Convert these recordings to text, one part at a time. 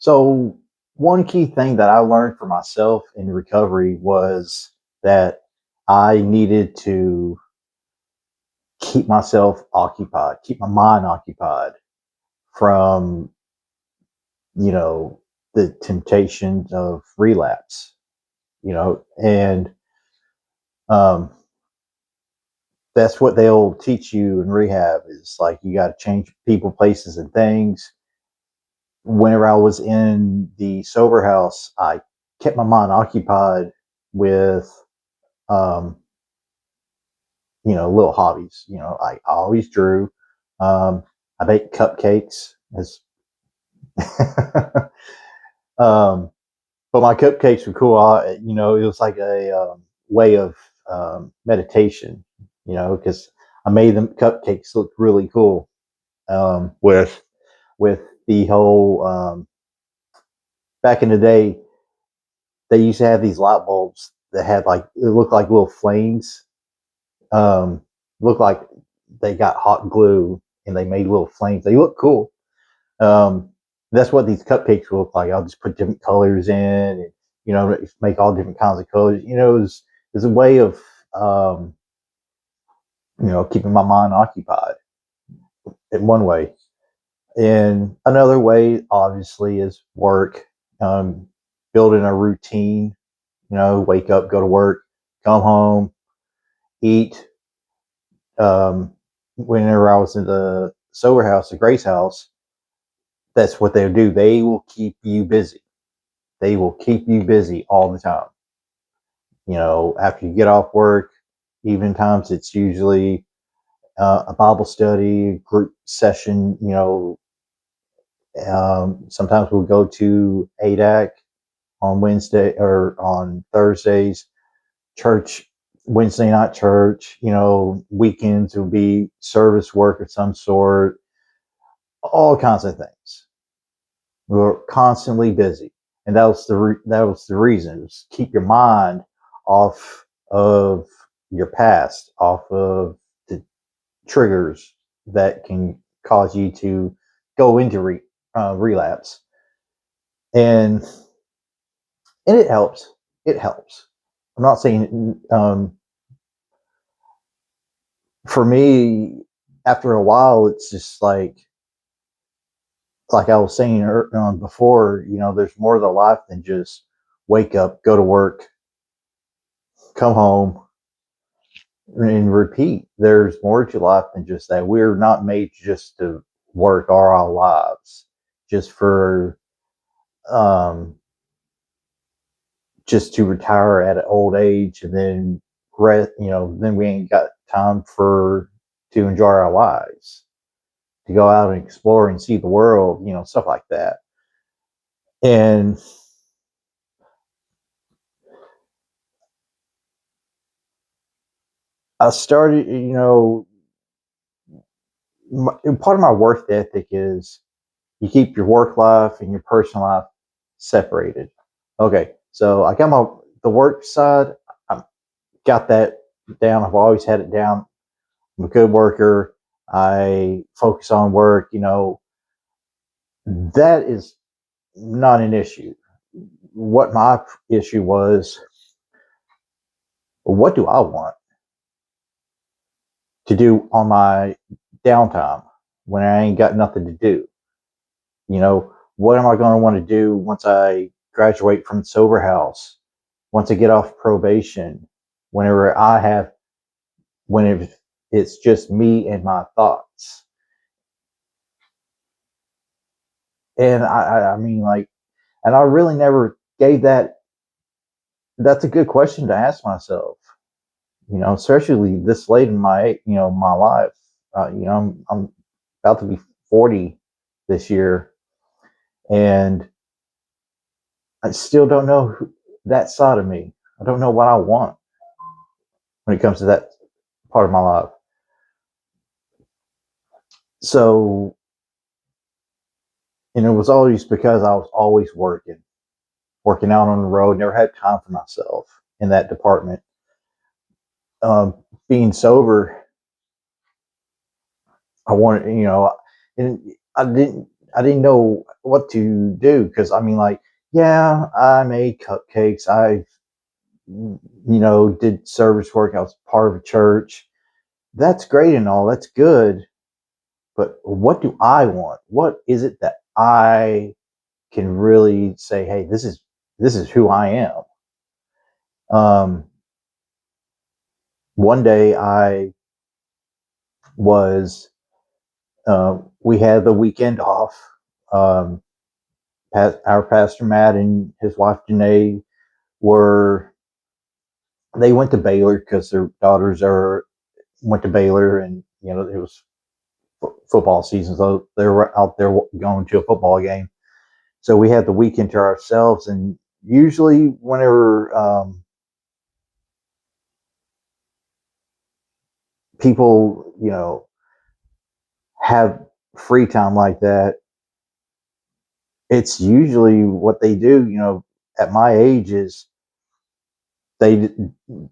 So, one key thing that I learned for myself in recovery was that I needed to keep myself occupied, keep my mind occupied from, you know, the temptations of relapse, and um, that's what they'll teach you in rehab is like you got to change people, places, and things. Whenever I was in the sober house, I kept my mind occupied with um, little hobbies. I always drew. I baked cupcakes as um, but my cupcakes were cool. It was like a way of meditation, because I made them cupcakes look really cool with the whole back in the day they used to have these light bulbs that had like it looked like little flames. Um, looked like they got hot glue and they made little flames. They look cool. Um, that's what these cupcakes look like. I'll just put different colors in, and make all different kinds of colors. It was a way of um, keeping my mind occupied in one way. And another way, obviously, is work. Um, Building a routine. Wake up, go to work, come home, eat. Whenever I was in the sober house, the Grace House, that's what they'll do. They will keep you busy. They will keep you busy all the time. After you get off work, evening times, it's usually a Bible study, group session. Sometimes we'll go to ADAC on Wednesday or on Thursdays, church, Wednesday night church, weekends will be service work of some sort, all kinds of things. We were constantly busy. And that was the reason. Was keep your mind off of your past, off of the triggers that can cause you to go into relapse. And and it helps. It helps. I'm not saying for me. After a while, it's just like I was saying before. There's more to life than just wake up, go to work, come home, and repeat. There's more to life than just that. We're not made just to work all our lives just for um, just to retire at an old age and then then we ain't got time to enjoy our lives, to go out and explore and see the world, stuff like that. And I started, part of my work ethic is you keep your work life and your personal life separated. Okay, so I got the work side. I got that down. I've always had it down. I'm a good worker. I focus on work. That is not an issue. What my issue was, what do I want to do on my downtime when I ain't got nothing to do? What am I going to want to do once I graduate from sober house, once I get off probation, whenever when it's just me and my thoughts. And I mean, like, and I really never gave that. That's a good question to ask myself, especially this late in my life. I'm about to be 40 this year, and I still don't know that side of me. I don't know what I want when it comes to that part of my life. So, and it was always because I was always working out on the road, never had time for myself in that department. Being sober, I wanted, and I didn't. I didn't know what to do because I mean, like, yeah, I made cupcakes. I, did service work. I was part of a church. That's great and all. That's good. But what do I want? What is it that I can really say, hey, this is who I am. One day I was we had the weekend off. Um, our pastor Matt and his wife Janae were they went to Baylor because their daughters are went to Baylor, and it was football season, so they were out there going to a football game. So we had the weekend to ourselves, and usually whenever people have free time like that, it's usually what they do. At my age is they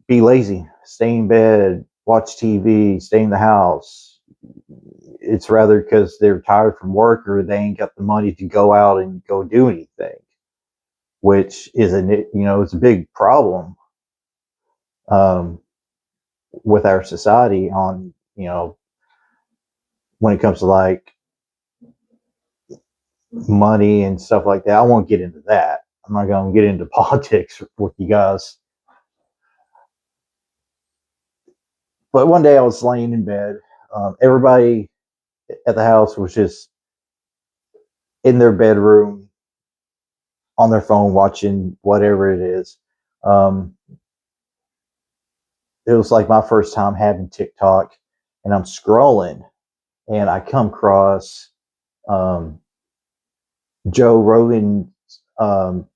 be lazy, stay in bed, watch TV, stay in the house. It's rather because they're tired from work or they ain't got the money to go out and go do anything, which is it's a big problem um, with our society on when it comes to like money and stuff like that. I won't get into that. I'm not going to get into politics with you guys. But one day I was laying in bed. Everybody at the house was just in their bedroom on their phone watching whatever it is. Um, it was like my first time having TikTok, and I'm scrolling, and I come across um, Joe Rogan, um,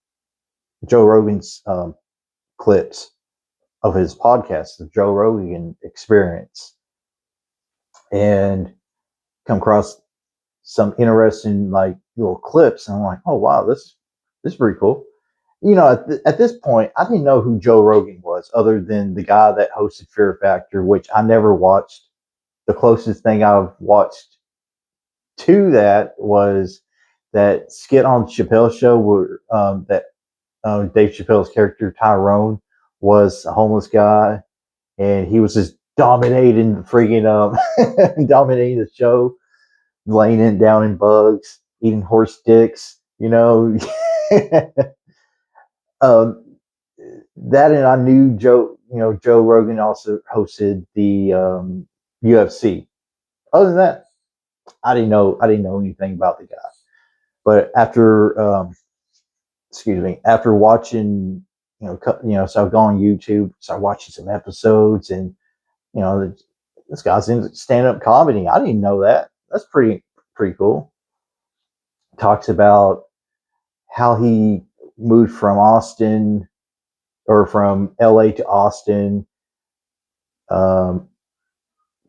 Joe Rogan's clips of his podcast, the Joe Rogan Experience, and come across some interesting like little clips, and I'm like, oh wow, this is pretty cool. At this point, I didn't know who Joe Rogan was, other than the guy that hosted Fear Factor, which I never watched. The closest thing I've watched to that was that skit on Chappelle's show where that Dave Chappelle's character Tyrone was a homeless guy, and he was just dominating freaking dominating the show, laying it down in bugs, eating horse dicks. um, that, and I knew Joe. Joe Rogan also hosted the UFC. Other than that, I didn't know anything about the guy. But after watching, so I go on YouTube, start watching some episodes, and you know, this guy's in stand up comedy. I didn't know that. That's pretty cool. Talks about how he moved from Austin or from LA to Austin, um,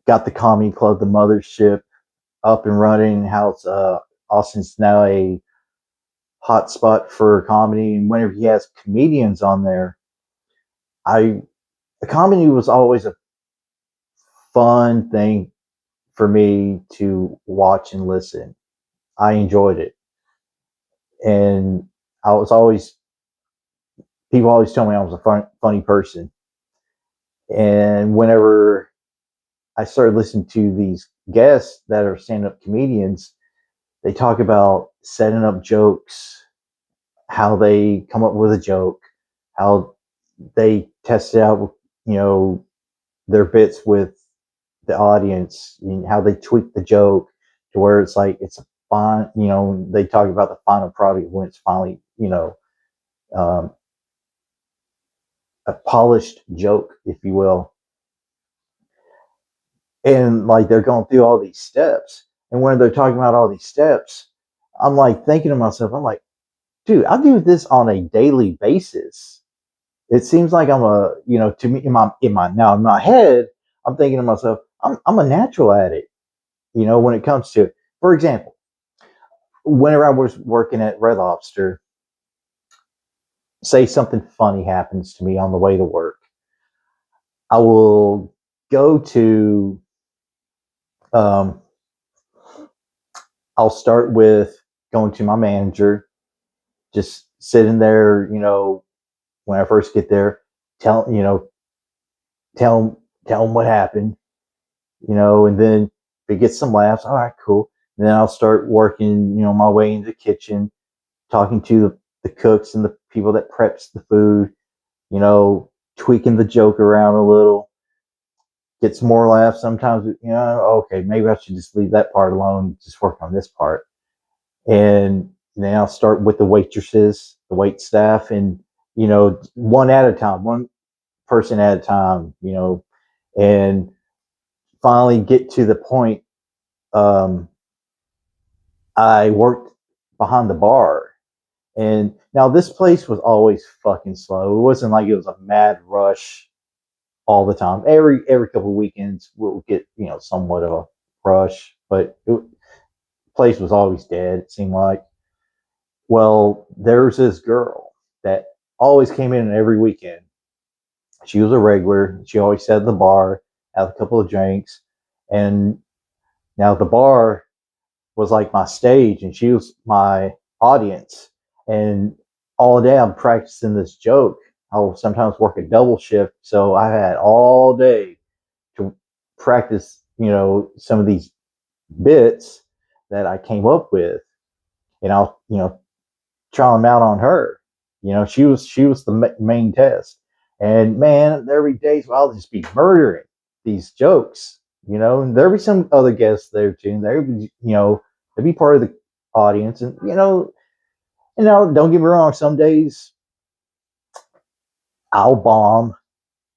got the comedy club, the mothership, up and running. How it's Austin's now a hot spot for comedy, and whenever he has comedians on there, I the comedy was always a fun thing for me to watch and listen. I enjoyed it, and I was always people always tell me I was a funny person, and whenever I started listening to these guests that are stand-up comedians, they talk about setting up jokes, how they come up with a joke, how they test it out, their bits with the audience, and how they tweak the joke to where it's like it's a fine. They talk about the final product when it's finally, um, a polished joke, if you will. And like they're going through all these steps, and when they're talking about all these steps, I'm like thinking to myself, I'm like, dude, I do this on a daily basis. It seems like I'm to me in my head, I'm thinking to myself, I'm a natural at it. When it comes to, for example, whenever I was working at Red Lobster, say something funny happens to me on the way to work, I will go to, um, I'll start with going to my manager, just sitting there, when I first get there, tell you know tell him what happened, and then if it gets some laughs, all right, cool. And then I'll start working, my way into the kitchen, talking to the cooks and the people that preps the food, tweaking the joke around a little, get some more laughs. Sometimes, okay, maybe I should just leave that part alone, just work on this part. And then I'll start with the waitresses, the wait staff, and, one at a time, one person at a time, and finally get to the point. Um, I worked behind the bar. And now this place was always fucking slow. It wasn't like it was a mad rush all the time. Every couple of weekends we'll get, somewhat of a rush, but the place was always dead, it seemed like. Well, there's this girl that always came in every weekend. She was a regular. She always sat at the bar, had a couple of drinks, and now the bar was like my stage and she was my audience. And all day I'm practicing this joke. I'll sometimes work a double shift. So I had all day to practice, some of these bits that I came up with. And I'll, try them out on her. She was the main test. And man, there be days where I'll just be murdering these jokes, and there'll be some other guests there too. There'll be, they'll be part of the audience. And, don't get me wrong, some days I'll bomb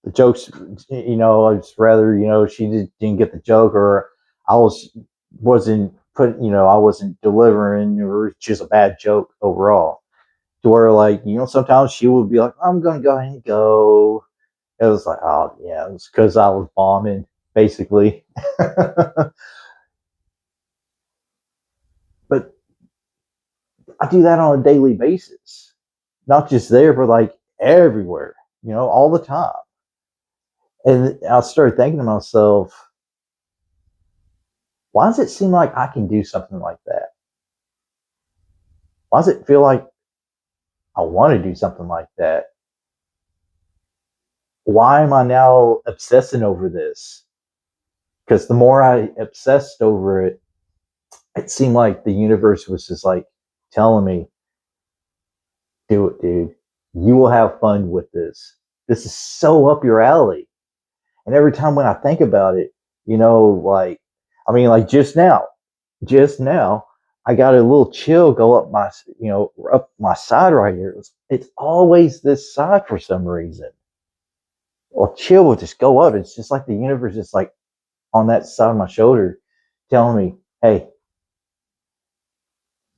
the jokes, I'd just rather, she didn't get the joke, or I wasn't I wasn't delivering, or it's just a bad joke overall. To where, like, sometimes she would be like, I'm gonna go ahead and go. It was like, oh yeah, it was because I was bombing, basically. But I do that on a daily basis, not just there, but like everywhere, all the time. And I started thinking to myself, why does it seem like I can do something like that? Why does it feel like I want to do something like that? Why am I now obsessing over this? Because the more I obsessed over it, it seemed like the universe was just like telling me, do it, dude. You will have fun with this. This is so up your alley. And every time when I think about it, like, I mean, like just now, I got a little chill go up up my side right here. It's always this side for some reason. Well, chill will just go up. It's just like the universe is like on that side of my shoulder telling me, hey,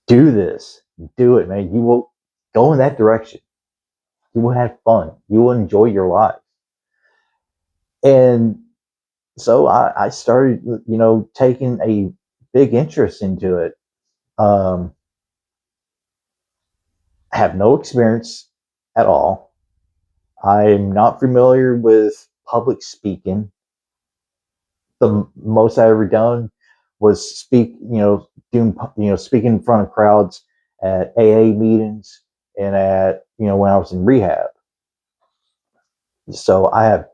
do this. Do it, man. You will go in that direction. You will have fun. You will enjoy your life. And so I started, taking a big interest into it. Um, I have no experience at all. I'm not familiar with public speaking. The most I ever done was speaking in front of crowds at AA meetings and at, when I was in rehab. So I have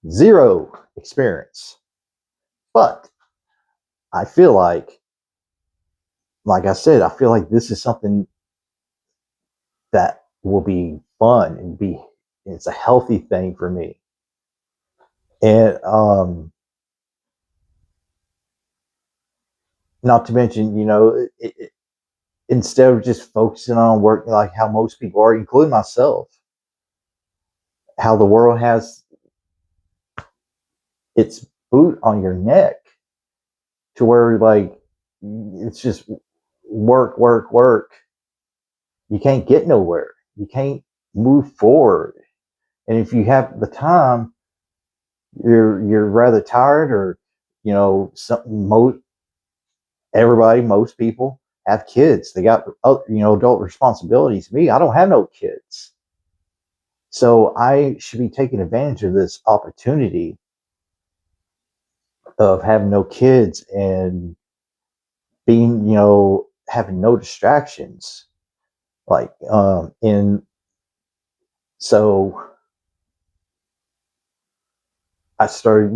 zero experience, but I feel like I said, I feel like this is something that will be fun and it's a healthy thing for me. And not to mention, instead of just focusing on work like how most people are, including myself, how the world has its boot on your neck to where, like, it's just work, work, work. You can't get nowhere. You can't move forward. And if you have the time, you're rather tired, or most people have kids. They got adult responsibilities. Me, I don't have no kids, so I should be taking advantage of this opportunity of having no kids and being having no distractions. Like, and so I started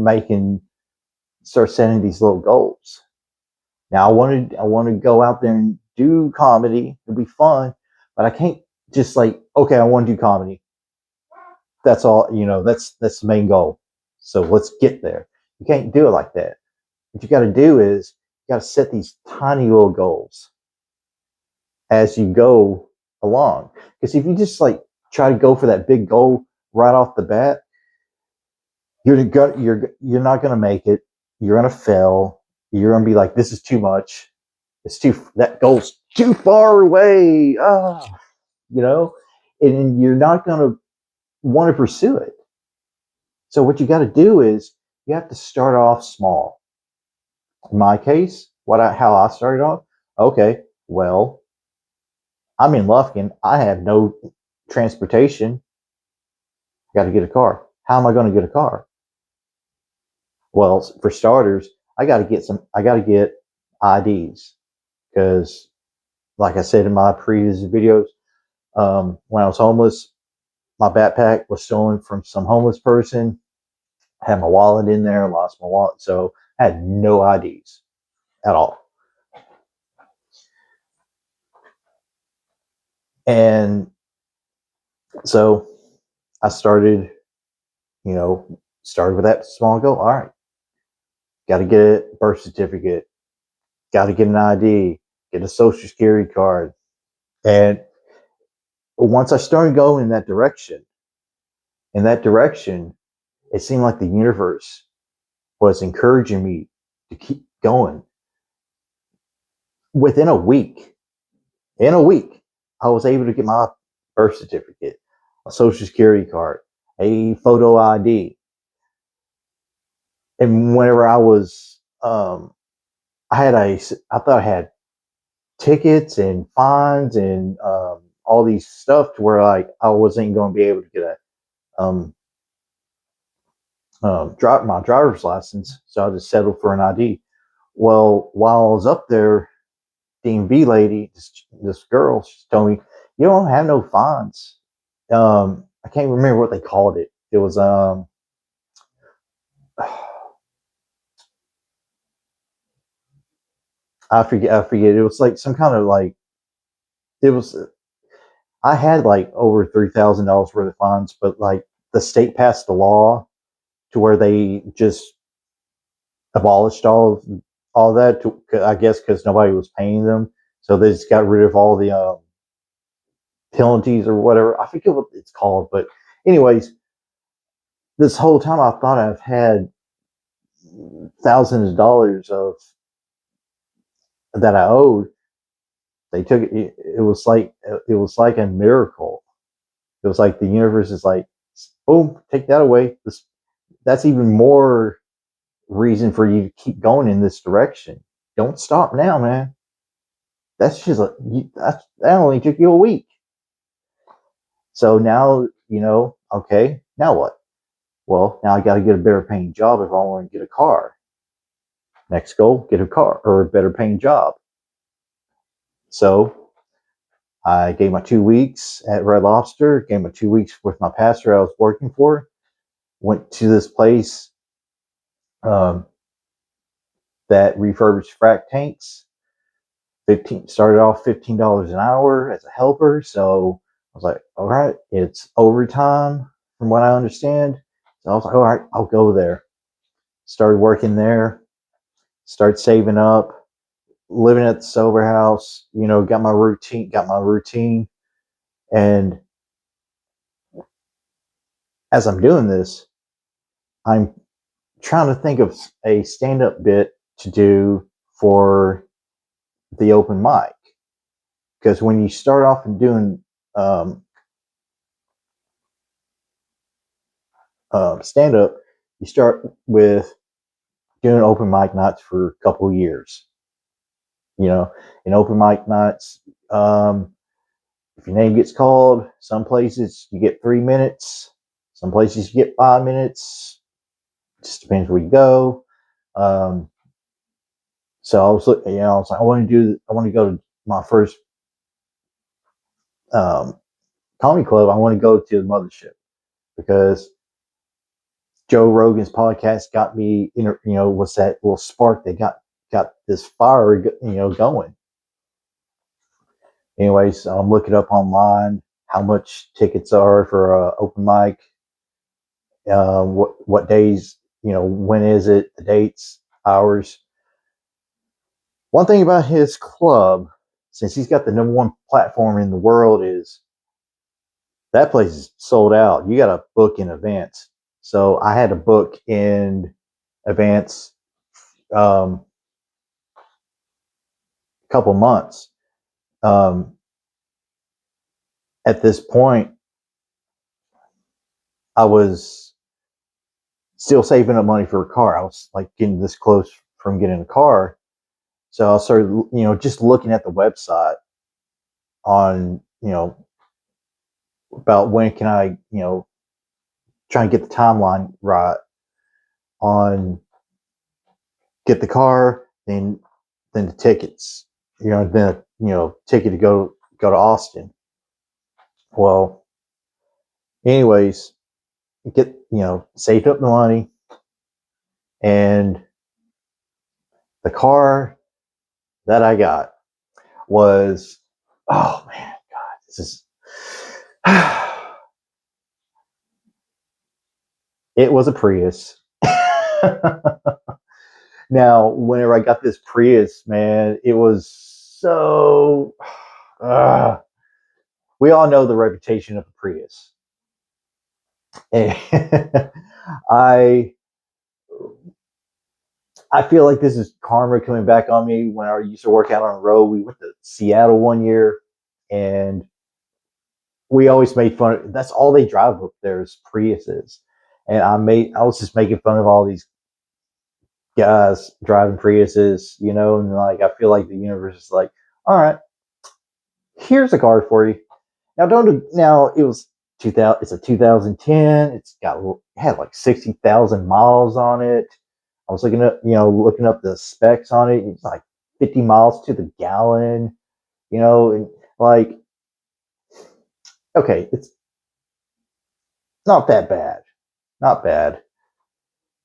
setting these little goals. Now I wanted to go out there and do comedy. It'd be fun, but I can't just like, okay, I want to do comedy. That's all, that's the main goal. So let's get there. You can't do it like that. What you got to do is you got to set these tiny little goals as you go along. Because if you just like try to go for that big goal right off the bat, you're not going to make it. You're going to fail. You're going to be like, this is too much. That goal's too far away. You know, and you're not going to want to pursue it. So what you got to do is you have to start off small. In my case, how I started off. Okay, well, I'm in Lufkin. I have no transportation. I got to get a car. How am I going to get a car? Well, for starters, I got to get IDs because, like I said in my previous videos, when I was homeless, my backpack was stolen from some homeless person. I had my wallet in there, lost my wallet, so I had no IDs at all. And so I started with that small goal. All right, got to get a birth certificate, got to get an ID, get a social security card. And once I started going in that direction, it seemed like the universe was encouraging me to keep going. Within a week, I was able to get my birth certificate, a social security card, a photo ID. And whenever I thought I had tickets and fines and all these stuff to where like I wasn't going to be able to get my driver's license, so I just settled for an ID. Well, while I was up there, DMV lady, this girl, she told me, "You don't have no fines." I can't remember what they called it. It was I forget. It was like some kind of like it was. I had like over $3,000 worth of fines, but like the state passed a law to where they just abolished all that. I guess because nobody was paying them, so they just got rid of all the penalties or whatever. I forget what it's called, but anyways, this whole time I thought I've had thousands of dollars of that I owed. They took it. It was like a miracle. It was like the universe is like, boom, take that away. That's even more reason for you to keep going in this direction. Don't stop now, man. That's just that only took you a week. So now okay. Now what? Well, now I got to get a better paying job if I want to get a car. Next goal, get a car or a better paying job. So I gave my 2 weeks at Red Lobster, gave my 2 weeks with my pastor I was working for, went to this place um, that refurbished frac tanks. Started off $15 an hour as a helper. So I was like, all right, it's overtime from what I understand. So I was like, all right, I'll go there. Started working there, started saving up, living at the sober house, got my routine. And as I'm doing this, I'm trying to think of a stand-up bit to do for the open mic. Because when you start off and doing stand-up, you start with doing open mic nights for a couple of years. In open mic nights, if your name gets called, some places you get 3 minutes, some places you get 5 minutes. It just depends where you go. So I was like, I want to go my first um, comedy club, I want to go to the Mothership because Joe Rogan's podcast got me, was that little spark that got this fire, going. Anyways, I'm looking up online how much tickets are for open mic. What days? When is it? The dates, hours. One thing about his club, since he's got the number one platform in the world, is that place is sold out. You got to book in advance. So I had to book in advance a couple months. At this point, I was still saving up money for a car. I was like getting this close from getting a car. So I started, just looking at the website on, about when can I, try and get the timeline right on get the car, then the tickets, then ticket to go to Austin. Well, anyways, get saved up the money, and the car that I got was, oh man, God, this is it was a Prius. Now, whenever I got this Prius, man, it was so. We all know the reputation of the Prius, and I I feel like this is karma coming back on me. When I used to work out on the road, we went to Seattle one year, and we always made fun. That's all they drive up there is Priuses, and I was just making fun of all these guys driving Priuses, and like I feel like the universe is like, all right, here's a car for you. Now it was 2000. It's a 2010. It had like 60,000 miles on it. I was looking up the specs on it. It's like 50 miles to the gallon. And like, okay, it's not that bad. Not bad.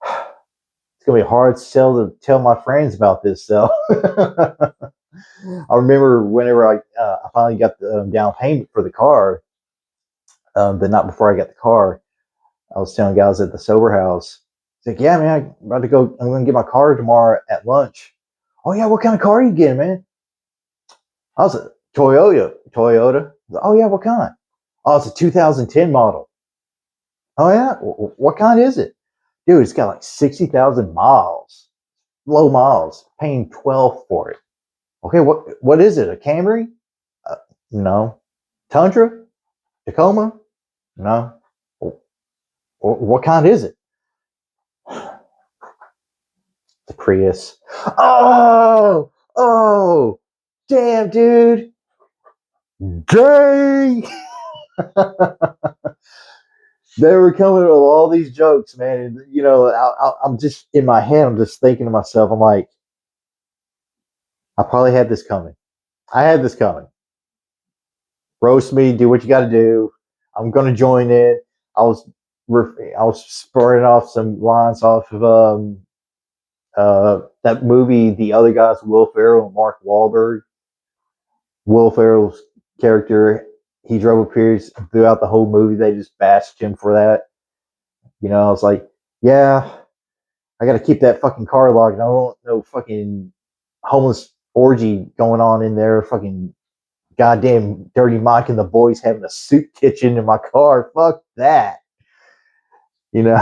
It's gonna be a hard sell to tell my friends about this, though. I remember whenever I finally got the down payment for the car, the night before I got the car, I was telling guys at the sober house, it's like, yeah, man, I'm about to go. I'm going to get my car tomorrow at lunch. Oh yeah, what kind of car are you getting, man? I was a Toyota. Toyota. Oh yeah, what kind? Oh, it's a 2010 model. Oh yeah, what kind is it? Dude, it's got like 60,000 miles, low miles. Paying 12 for it. Okay, what is it? A Camry? Uh, no. Tundra? Tacoma? No. What kind is it? The Prius. Oh, damn, dude. Dang. They were coming up with all these jokes, man. And, I'm just in my head, I'm just thinking to myself, I'm like, I probably had this coming. I had this coming. Roast me, do what you got to do. I'm going to join it. I was I was spurring off some lines off of that movie, The Other Guys, Will Ferrell and Mark Wahlberg. Will Ferrell's character, he drove a Prius throughout the whole movie. They just bashed him for that. I was like, yeah, I got to keep that fucking car locked. I don't want no fucking homeless orgy going on in there. Fucking goddamn Dirty Mike and the boys having a soup kitchen in my car. Fuck that. You know.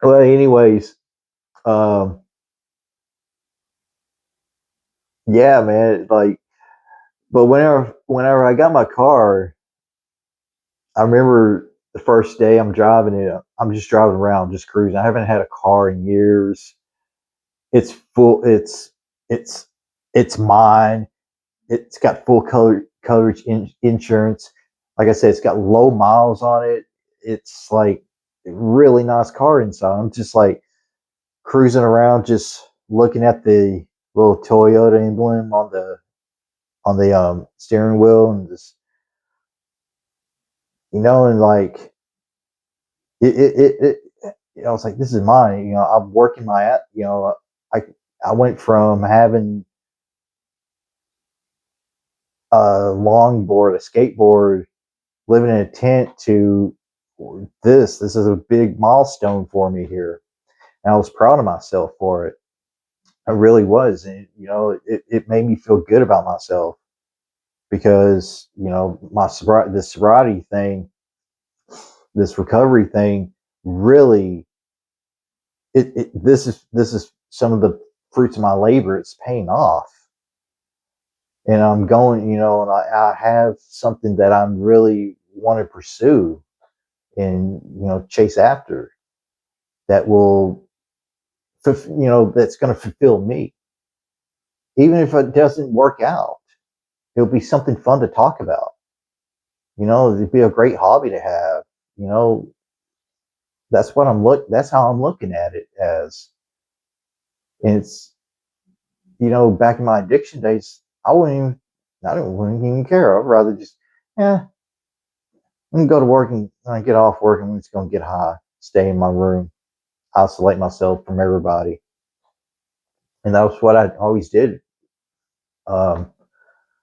Well, anyways, um, yeah, man. Like, but whenever I got my car, I remember the first day I'm driving it. I'm just driving around, just cruising. I haven't had a car in years. It's full. It's it's mine. It's got full coverage insurance. Like I said, it's got low miles on it. It's like a really nice car inside. I'm just like cruising around, just looking at the little Toyota emblem on the steering wheel, and just, and like it I was like, this is mine. I'm working I I went from having a longboard, a skateboard, living in a tent to this. This is a big milestone for me here, and I was proud of myself for it. I really was, and it made me feel good about myself because this sobriety thing, this recovery thing, really this is some of the fruits of my labor. It's paying off, and I'm going, and I have something that I'm really want to pursue and chase after that will, that's going to fulfill me, even if it doesn't work out. It'll be something fun to talk about. It'd be a great hobby to have. You know, That's how I'm looking at it as. And it's back in my addiction days, wouldn't even care. I'd rather just, yeah, I'm gonna go to work, and when I get off work, I'm just gonna get high, stay in my room, isolate myself from everybody, and that was what I always did. Um,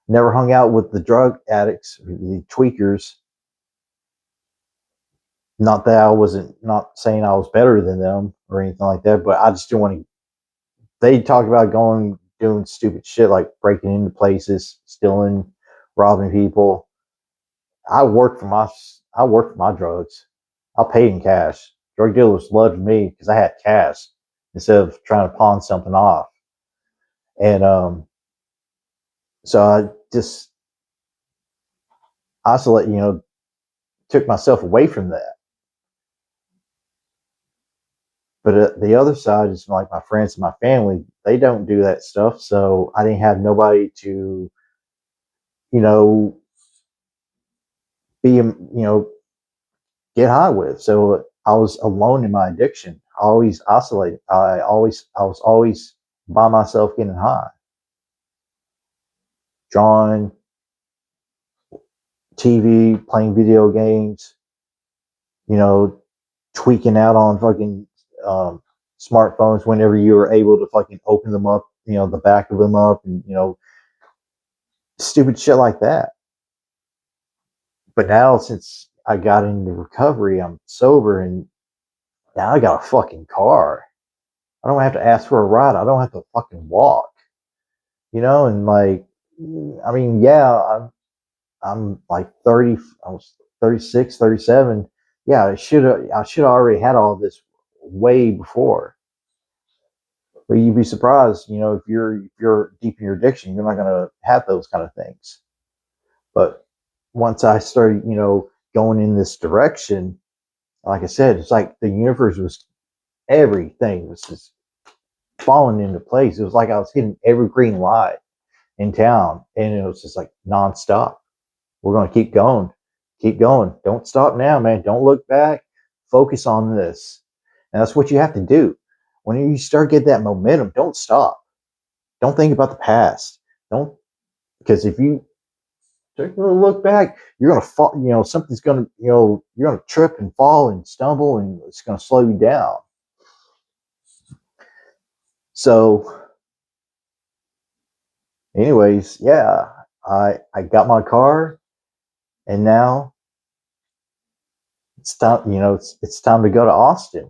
Never hung out with the drug addicts, the tweakers. Not that I wasn't not saying I was better than them or anything like that, but I just didn't want to. They talk about going doing stupid shit like breaking into places, stealing, robbing people. I worked for my I worked for my drugs. I paid in cash. Drug dealers loved me because I had cash instead of trying to pawn something off. And so I just isolate, took myself away from that. But the other side is like my friends and my family. They don't do that stuff, so I didn't have nobody to, you know, get high with. So I was alone in my addiction. I always oscillated. I was always by myself getting high, drawing, TV, playing video games, you know, tweaking out on fucking um, smartphones whenever you were able to fucking open them up, the back of them up, and stupid shit like that. But now, since I got into recovery, I'm sober, and now I got a fucking car. I don't have to ask for a ride. I don't have to fucking walk. And like, I mean, yeah, I'm like 30. I was 36, 37. Yeah, I should have already had all this way before. But you'd be surprised, if you're deep in your addiction, you're not gonna have those kind of things. But once I started, going in this direction, like I said, it's like the universe was everything was just falling into place. It was like I was hitting every green light in town, and it was just like nonstop. We're gonna keep going. Don't stop now, man. Don't look back. Focus on this, and that's what you have to do. When you start getting that momentum, don't stop. Don't think about the past. Don't Because if you look back, you're gonna fall. Something's gonna. You're gonna trip and fall and stumble, and it's gonna slow you down. So, anyways, yeah, I got my car, and now it's time. It's time to go to Austin.